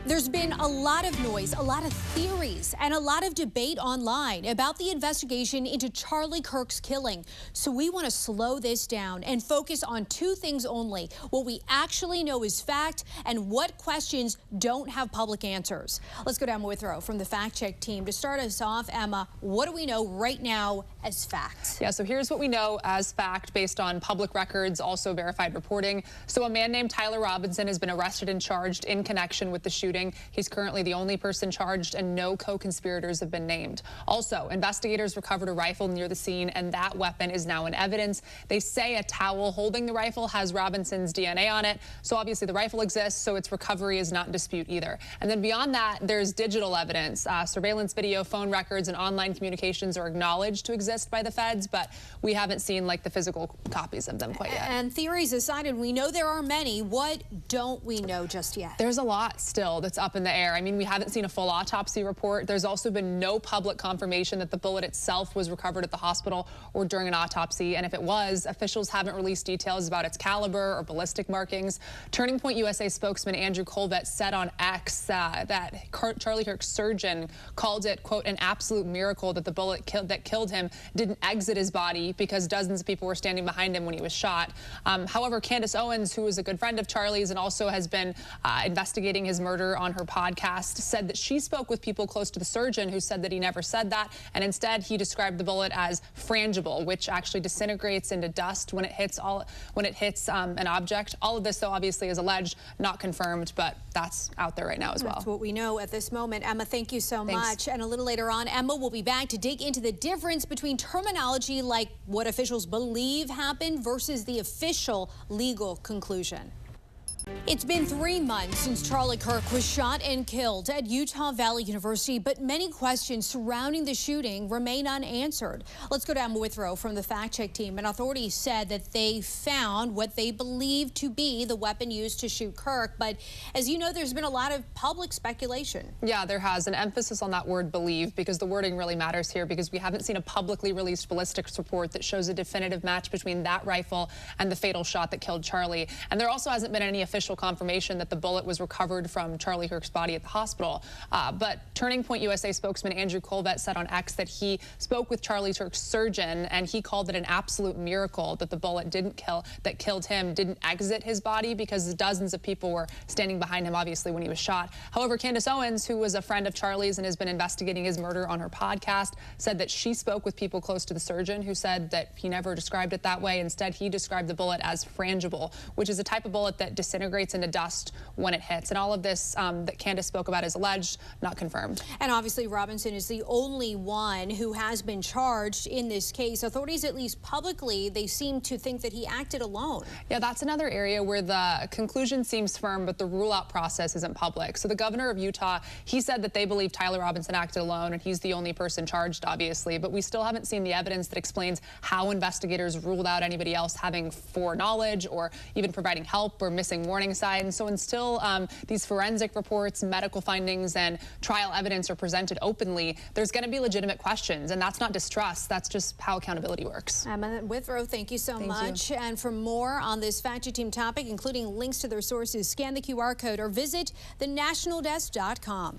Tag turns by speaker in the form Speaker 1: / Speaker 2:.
Speaker 1: There's been a lot of noise, a lot of theories, and a lot of debate online about the investigation into Charlie Kirk's killing. So we want to slow this down and focus on two things only: what we actually know is fact and what questions don't have public answers. Let's go to Emma Withrow from the Fact Check team. To start us off, Emma, what do we know right now as fact?
Speaker 2: Yeah, so here's what we know as fact based on public records, also verified reporting. So a man named Tyler Robinson has been arrested and charged in connection with the shooting. He's currently the only person charged, and no co-conspirators have been named. Also, investigators recovered a rifle near the scene, and that weapon is now in evidence. They say a towel holding the rifle has Robinson's DNA on it, so obviously the rifle exists, so its recovery is not in dispute either. And then beyond that, there's digital evidence. Surveillance video, phone records, and online communications are acknowledged to exist by the feds, but we haven't seen like the physical copies of them quite yet.
Speaker 1: And theories aside, and we know there are many, what don't we know just yet?
Speaker 2: There's a lot still that's up in the air. I mean, we haven't seen a full autopsy report. There's also been no public confirmation that the bullet itself was recovered at the hospital or during an autopsy. And if it was, officials haven't released details about its caliber or ballistic markings. Turning Point USA spokesman Andrew Colvett said on X that Charlie Kirk's surgeon called it, quote, an absolute miracle that the bullet that killed him didn't exit his body because dozens of people were standing behind him when he was shot. However, Candace Owens, who is a good friend of Charlie's and also has been investigating his murder on her podcast, said that she spoke with people close to the surgeon who said that he never said that, and instead he described the bullet as frangible, which actually disintegrates into dust when it hits an object. All of this, though, obviously is alleged, not confirmed, but that's out there right now as well.
Speaker 1: That's what we know at this moment. Emma, thank you so
Speaker 2: Thanks.
Speaker 1: much. And a little later on, Emma will be back to dig into the difference between terminology like what officials believe happened versus the official legal conclusion. It's been 3 months since Charlie Kirk was shot and killed at Utah Valley University, but many questions surrounding the shooting remain unanswered. Let's go to Emma Withrow from the Fact Check team. And authorities said that they found what they believe to be the weapon used to shoot Kirk. But as you know, there's been a lot of public speculation.
Speaker 2: Yeah, there has an emphasis on that word believe, because the wording really matters here, because we haven't seen a publicly released ballistics report that shows a definitive match between that rifle and the fatal shot that killed Charlie. And there also hasn't been any official confirmation that the bullet was recovered from Charlie Kirk's body at the hospital. But Turning Point USA spokesman Andrew Colvett said on X that he spoke with Charlie Kirk's surgeon, and he called it an absolute miracle that the bullet that killed him didn't exit his body because dozens of people were standing behind him, obviously, when he was shot. However, Candace Owens, who was a friend of Charlie's and has been investigating his murder on her podcast, said that she spoke with people close to the surgeon who said that he never described it that way. Instead, he described the bullet as frangible, which is a type of bullet that disintegrates into dust when it hits. And all of this that Candace spoke about is alleged, not confirmed.
Speaker 1: And obviously Robinson is the only one who has been charged in this case. Authorities, at least publicly, they seem to think that he acted alone.
Speaker 2: Yeah, that's another area where the conclusion seems firm, but the rule-out process isn't public. So the governor of Utah, he said that they believe Tyler Robinson acted alone, and he's the only person charged, obviously. But we still haven't seen the evidence that explains how investigators ruled out anybody else having foreknowledge or even providing help or missing warning signs. So until these forensic reports, medical findings, and trial evidence are presented openly, there's going to be legitimate questions, and that's not distrust. That's just how accountability works.
Speaker 1: Emma Withrow, thank you so much.
Speaker 2: You.
Speaker 1: And for more on this Fact Check team topic, including links to their sources, scan the QR code or visit thenationaldesk.com.